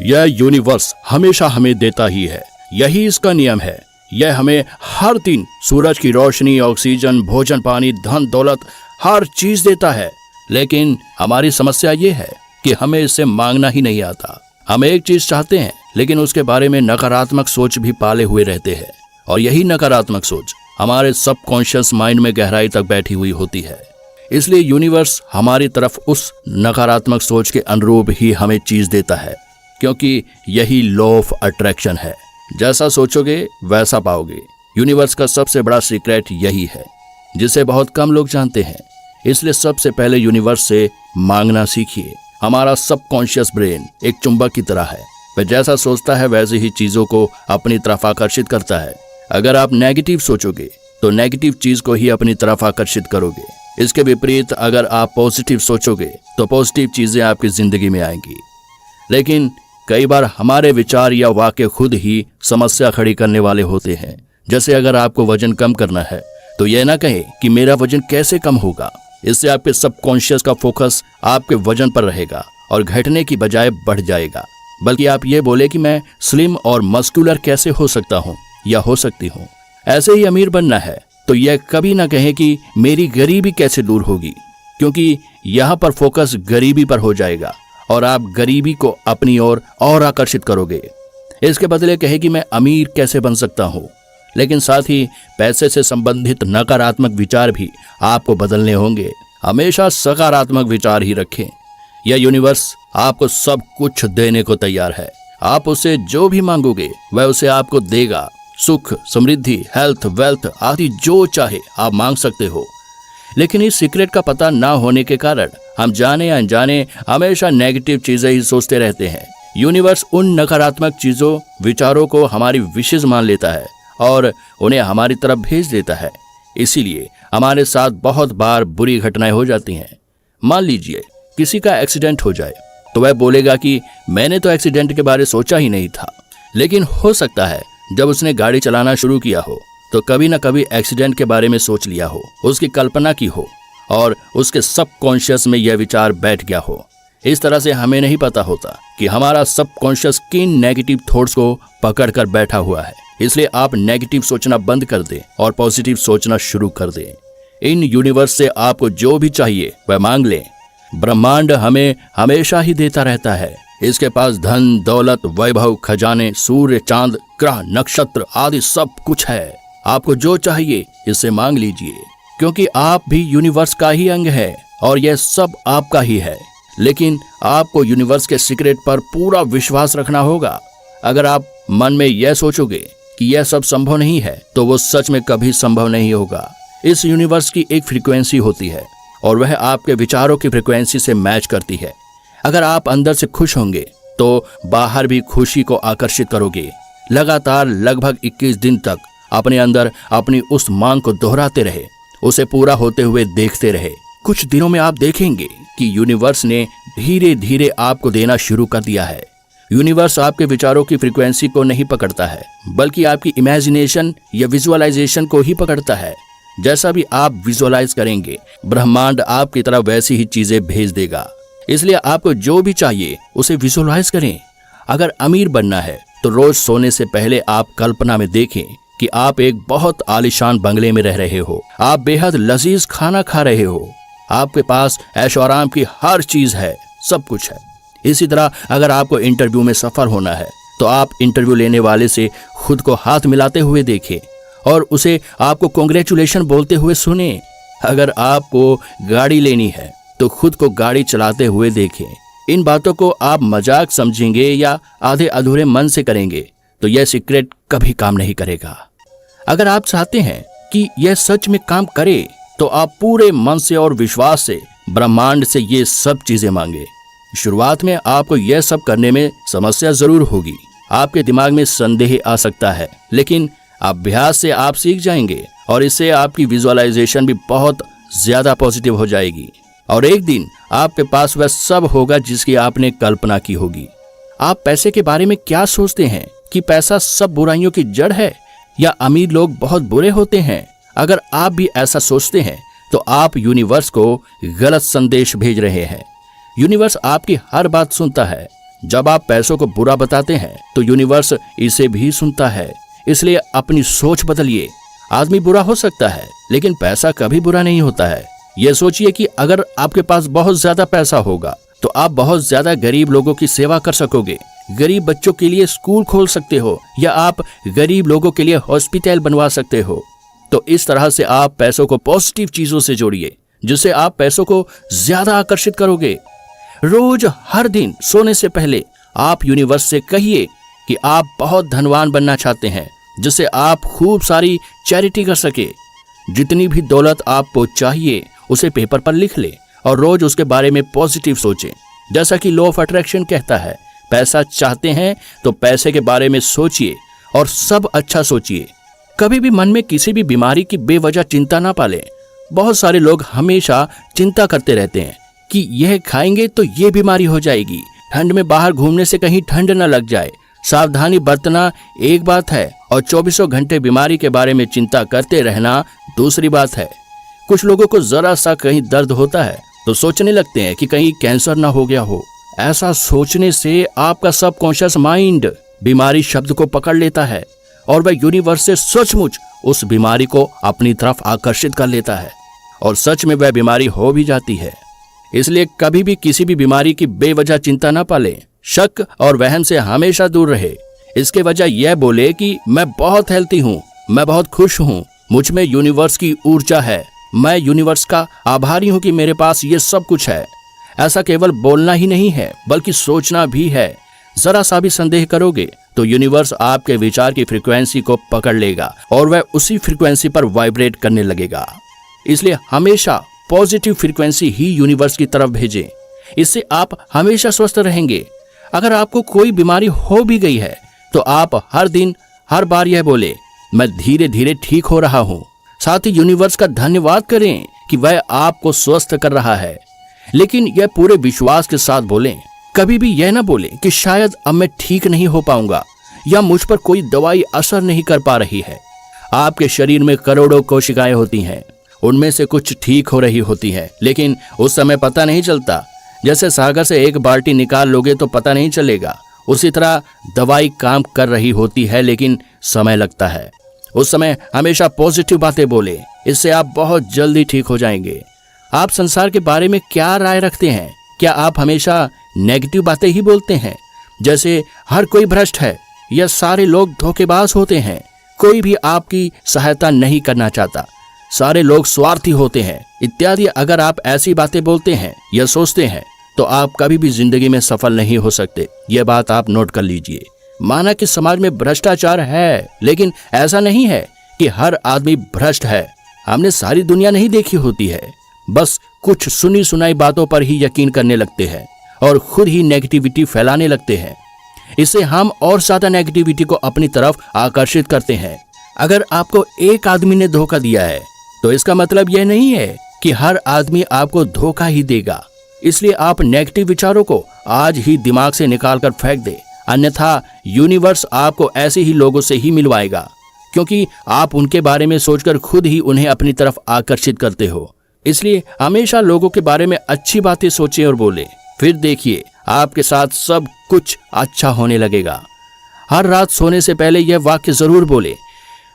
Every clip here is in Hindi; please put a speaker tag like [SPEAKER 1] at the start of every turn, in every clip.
[SPEAKER 1] यह यूनिवर्स हमेशा हमें देता ही है, यही इसका नियम है। यह हमें हर दिन सूरज की रोशनी, ऑक्सीजन, भोजन, पानी, धन दौलत, हर चीज देता है। लेकिन हमारी समस्या ये है कि हमें इससे मांगना ही नहीं आता। हम एक चीज चाहते हैं लेकिन उसके बारे में नकारात्मक सोच भी पाले हुए रहते हैं, और यही नकारात्मक सोच हमारे सबकॉन्शियस माइंड में गहराई तक बैठी हुई होती है। इसलिए यूनिवर्स हमारी तरफ उस नकारात्मक सोच के अनुरूप ही हमें चीज देता है, क्योंकि यही लॉ ऑफ अट्रैक्शन है। जैसा सोचोगे वैसा पाओगे। यूनिवर्स का सबसे बड़ा सीक्रेट यही है, जिसे बहुत कम लोग जानते हैं। इसलिए सबसे पहले यूनिवर्स से मांगना सीखिए। हमारा सबकॉन्शियस ब्रेन एक चुंबक की तरह है, वह जैसा सोचता है वैसे ही चीजों को अपनी तरफ आकर्षित करता है। अगर आप नेगेटिव सोचोगे तो नेगेटिव चीज को ही अपनी तरफ आकर्षित करोगे। इसके विपरीत अगर आप पॉजिटिव सोचोगे तो पॉजिटिव चीजें आपकी जिंदगी में आएंगी। लेकिन कई बार हमारे विचार या वाक्य खुद ही समस्या खड़ी करने वाले होते हैं। जैसे अगर आपको वजन कम करना है तो यह ना कहें कि मेरा वजन कैसे कम होगा। इससे आपके सबकॉन्शियस का फोकस आपके वजन पर रहेगा और घटने की बजाय बढ़ जाएगा। बल्कि आप ये बोले कि मैं स्लिम और मस्कुलर कैसे हो सकता हूँ या हो सकती हूँ। ऐसे ही अमीर बनना है तो यह कभी ना कहें कि मेरी गरीबी कैसे दूर होगी, क्योंकि यहाँ पर फोकस गरीबी पर हो जाएगा और आप गरीबी को अपनी ओर और आकर्षित करोगे। इसके बदले कहे कि मैं अमीर कैसे बन सकता हूँ। लेकिन साथ ही पैसे से संबंधित नकारात्मक विचार भी आपको बदलने होंगे। हमेशा सकारात्मक विचार ही रखें। यह यूनिवर्स आपको सब कुछ देने को तैयार है। आप उसे जो भी मांगोगे वह उसे आपको देगा। सुख, समृद्धि, हेल्थ, वेल्थ आदि जो चाहे आप मांग सकते हो। लेकिन इस सीक्रेट का पता ना होने के कारण हम जाने या अनजाने हमेशा नेगेटिव चीजें ही सोचते रहते हैं। यूनिवर्स उन नकारात्मक चीजों, विचारों को हमारी विशेष मान लेता है और उन्हें हमारी तरफ भेज देता है। इसीलिए हमारे साथ बहुत बार बुरी घटनाएं हो जाती हैं। मान लीजिए किसी का एक्सीडेंट हो जाए तो वह बोलेगा कि मैंने तो एक्सीडेंट के बारे में सोचा ही नहीं था। लेकिन हो सकता है जब उसने गाड़ी चलाना शुरू किया हो तो कभी न कभी एक्सीडेंट के बारे में सोच लिया हो, उसकी कल्पना की हो और उसके सबकॉन्शियस में यह विचार बैठ गया हो। इस तरह से हमें नहीं पता होता कि हमारा सबकॉन्शियस किन नेगेटिव थॉट्स को पकड़ कर बैठा हुआ है। इसलिए आप नेगेटिव सोचना बंद कर दें और पॉजिटिव सोचना शुरू कर दें। इन यूनिवर्स से आपको जो भी चाहिए वह मांग लें। ब्रह्मांड हमें हमेशा ही देता रहता है। इसके पास धन, दौलत, वैभव, खजाने, सूर्य, चांद, ग्रह, नक्षत्र आदि सब कुछ है। आपको जो चाहिए इससे मांग लीजिए, क्योंकि आप भी यूनिवर्स का ही अंग है और यह सब आपका ही है। लेकिन आपको यूनिवर्स के सीक्रेट पर पूरा विश्वास रखना होगा। अगर आप मन में यह सोचोगे कि यह सब संभव नहीं है तो वो सच में कभी संभव नहीं होगा। इस यूनिवर्स की एक फ्रीक्वेंसी होती है और वह आपके विचारों की फ्रीक्वेंसी से मैच करती है। अगर आप अंदर से खुश होंगे तो बाहर भी खुशी को आकर्षित करोगे। लगातार लगभग 21 दिन तक अपने अंदर अपनी उस मांग को दोहराते रहे, उसे पूरा होते हुए देखते रहे। कुछ दिनों में आप देखेंगे कि यूनिवर्स ने धीरे धीरे आपको देना शुरू कर दिया है। यूनिवर्स आपके विचारों की फ्रीक्वेंसी को नहीं पकड़ता है, बल्कि आपकी इमेजिनेशन या विजुअलाइजेशन को ही पकड़ता है। जैसा भी आप विजुअलाइज करेंगे, ब्रह्मांड आपकी तरफ वैसी ही चीजें भेज देगा। इसलिए आपको जो भी चाहिए उसे विजुअलाइज करें। अगर अमीर बनना है तो रोज सोने से पहले आप कल्पना में देखें कि आप एक बहुत आलीशान बंगले में रह रहे हो, आप बेहद लजीज खाना खा रहे हो, आपके पास ऐशो आराम की हर चीज है, सब कुछ है। इसी तरह अगर आपको इंटरव्यू में सफल होना है तो आप इंटरव्यू लेने वाले से खुद को हाथ मिलाते हुए देखें और उसे आपको कांग्रेचुलेशन बोलते हुए सुने। अगर आपको गाड़ी लेनी है तो खुद को गाड़ी चलाते हुए देखें। इन बातों को आप मजाक समझेंगे या आधे अधूरे मन से करेंगे तो यह सीक्रेट कभी काम नहीं करेगा। अगर आप चाहते हैं कि यह सच में काम करे तो आप पूरे मन से और विश्वास से ब्रह्मांड से ये सब चीजें मांगे। शुरुआत में आपको यह सब करने में समस्या जरूर होगी, आपके दिमाग में संदेह आ सकता है, लेकिन अभ्यास से आप सीख जाएंगे और इससे आपकी विजुअलाइजेशन भी बहुत ज्यादा पॉजिटिव हो जाएगी और एक दिन आपके पास वह सब होगा जिसकी आपने कल्पना की होगी। आप पैसे के बारे में क्या सोचते हैं कि पैसा सब बुराइयों की जड़ है या अमीर लोग बहुत बुरे होते हैं? अगर आप भी ऐसा सोचते हैं तो आप यूनिवर्स को गलत संदेश भेज रहे हैं। यूनिवर्स आपकी हर बात सुनता है, जब आप पैसों को बुरा बताते हैं तो यूनिवर्स इसे भी सुनता है। इसलिए अपनी सोच बदलिए। आदमी बुरा हो सकता है लेकिन पैसा कभी बुरा नहीं होता है। यह सोचिए कि अगर आपके पास बहुत ज्यादा पैसा होगा तो आप बहुत ज्यादा गरीब लोगों की सेवा कर सकोगे। गरीब बच्चों के लिए स्कूल खोल सकते हो या आप गरीब लोगों के लिए हॉस्पिटल बनवा सकते हो। तो इस तरह से आप पैसों को पॉजिटिव चीजों से जोड़िए, जिससे आप पैसों को ज्यादा आकर्षित करोगे। रोज हर दिन सोने से पहले आप यूनिवर्स से कहिए कि आप बहुत धनवान बनना चाहते हैं, जिससे आप खूब सारी चैरिटी कर सके। जितनी भी दौलत आपको चाहिए उसे पेपर पर लिख ले और रोज उसके बारे में पॉजिटिव सोचें। जैसा कि लॉ ऑफ अट्रैक्शन कहता है, पैसा चाहते हैं तो पैसे के बारे में सोचिए और सब अच्छा सोचिए। कभी भी मन में किसी भी बीमारी की बेवजह चिंता ना पालें। बहुत सारे लोग हमेशा चिंता करते रहते हैं कि यह खाएंगे तो ये बीमारी हो जाएगी, ठंड में बाहर घूमने से कहीं ठंड न लग जाए। सावधानी बरतना एक बात है और 24 घंटे बीमारी के बारे में चिंता करते रहना दूसरी बात है। कुछ लोगों को जरा सा कहीं दर्द होता है तो सोचने लगते हैं कि कहीं कैंसर ना हो गया हो। ऐसा सोचने से आपका सबकॉन्शियस माइंड बीमारी शब्द को पकड़ लेता है और वह यूनिवर्स से सचमुच उस बीमारी को अपनी तरफ आकर्षित कर लेता है और सच में वह बीमारी हो भी जाती है। इसलिए कभी भी किसी भी बीमारी की बेवजह चिंता न पालें। शक और वहम से हमेशा दूर रहे। इसके वजह यह बोले कि मैं बहुत हेल्थी हूँ, मैं बहुत खुश हूँ, मुझ में यूनिवर्स की ऊर्जा है, मैं यूनिवर्स का आभारी हूँ कि मेरे पास ये सब कुछ है। ऐसा केवल बोलना ही नहीं है बल्कि सोचना भी है। जरा सा भी संदेह करोगे तो यूनिवर्स आपके विचार की फ्रीक्वेंसी को पकड़ लेगा और वह उसी फ्रीक्वेंसी पर वाइब्रेट करने लगेगा। इसलिए हमेशा पॉजिटिव फ्रीक्वेंसी ही यूनिवर्स की तरफ भेजें। इससे आप हमेशा स्वस्थ रहेंगे। अगर आपको कोई बीमारी हो भी गई है तो आप हर दिन हर बार यह बोले, मैं धीरे धीरे ठीक हो रहा हूँ। साथ ही यूनिवर्स का धन्यवाद करें कि वह आपको स्वस्थ कर रहा है। लेकिन यह पूरे विश्वास के साथ बोलें। कभी भी यह ना बोले कि शायद अब मैं ठीक नहीं हो पाऊंगा या मुझ पर कोई दवाई असर नहीं कर पा रही है। आपके शरीर में करोड़ों कोशिकाएं होती हैं, उनमें से कुछ ठीक हो रही होती है लेकिन उस समय पता नहीं चलता। जैसे सागर से एक बाल्टी निकाल लोगे तो पता नहीं चलेगा, उसी तरह दवाई काम कर रही होती है लेकिन समय लगता है। उस समय हमेशा पॉजिटिव बातें बोले, इससे आप बहुत जल्दी ठीक हो जाएंगे। आप संसार के बारे में क्या राय रखते हैं? क्या आप हमेशा नेगेटिव बातें ही बोलते हैं, जैसे हर कोई भ्रष्ट है या सारे लोग धोखेबाज होते हैं, कोई भी आपकी सहायता नहीं करना चाहता, सारे लोग स्वार्थी होते हैं इत्यादि? अगर आप ऐसी बातें बोलते हैं या सोचते हैं तो आप कभी भी जिंदगी में सफल नहीं हो सकते। यह बात आप नोट कर लीजिए। माना कि समाज में भ्रष्टाचार है लेकिन ऐसा नहीं है कि हर आदमी भ्रष्ट है। हमने सारी दुनिया नहीं देखी होती है, बस कुछ सुनी सुनाई बातों पर ही यकीन करने लगते हैं और खुद ही नेगेटिविटी फैलाने लगते हैं। इससे हम और ज्यादा नेगेटिविटी को अपनी तरफ आकर्षित करते हैं। अगर आपको एक आदमी ने धोखा दिया है तो इसका मतलब यह नहीं है कि हर आदमी आपको धोखा ही देगा। इसलिए आप नेगेटिव विचारों को आज ही दिमाग से निकाल कर फेंक दे, अन्यथा यूनिवर्स आपको ऐसे ही लोगों से ही मिलवाएगा, क्योंकि आप उनके बारे में सोचकर खुद ही उन्हें अपनी तरफ आकर्षित करते हो। इसलिए हमेशा लोगों के बारे में अच्छी बातें सोचें और बोलें, फिर देखिए आपके साथ सब कुछ अच्छा होने लगेगा। हर रात सोने से पहले यह वाक्य जरूर बोले,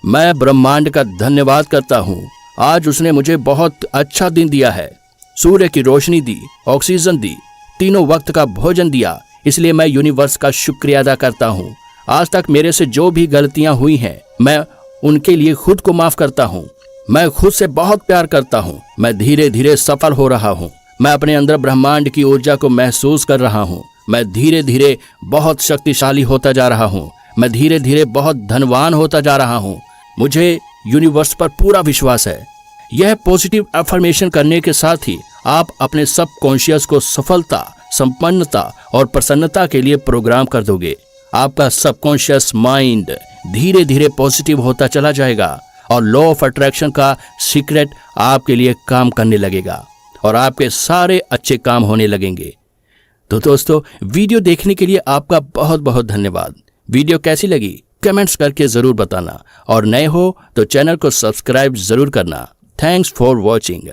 [SPEAKER 1] मैं ब्रह्मांड का धन्यवाद करता हूँ, आज उसने मुझे बहुत अच्छा दिन दिया है, सूर्य की रोशनी दी, ऑक्सीजन दी, तीनों वक्त का भोजन दिया, इसलिए मैं यूनिवर्स का शुक्रिया अदा करता हूँ। आज तक मेरे से जो भी गलतियां हुई हैं मैं उनके लिए खुद को माफ करता हूँ। मैं खुद से बहुत प्यार करता हूँ। मैं धीरे धीरे सफल हो रहा हूँ। मैं अपने अंदर ब्रह्मांड की ऊर्जा को महसूस कर रहा हूँ। मैं धीरे धीरे बहुत शक्तिशाली होता जा रहा हूँ। मैं धीरे धीरे बहुत धनवान होता जा रहा हूँ। मुझे यूनिवर्स पर पूरा विश्वास है। यह पॉजिटिव अफर्मेशन करने के साथ ही आप अपने सब कॉन्शियस को सफलता, संपन्नता और प्रसन्नता के लिए प्रोग्राम कर दोगे। आपका सबकॉन्शियस माइंड धीरे धीरे पॉजिटिव होता चला जाएगा और लॉ ऑफ अट्रैक्शन का सीक्रेट आपके लिए काम करने लगेगा और आपके सारे अच्छे काम होने लगेंगे। तो दोस्तों, वीडियो देखने के लिए आपका बहुत बहुत धन्यवाद। वीडियो कैसी लगी कमेंट्स करके जरूर बताना और नए हो तो चैनल को सब्सक्राइब जरूर करना। Thanks for watching.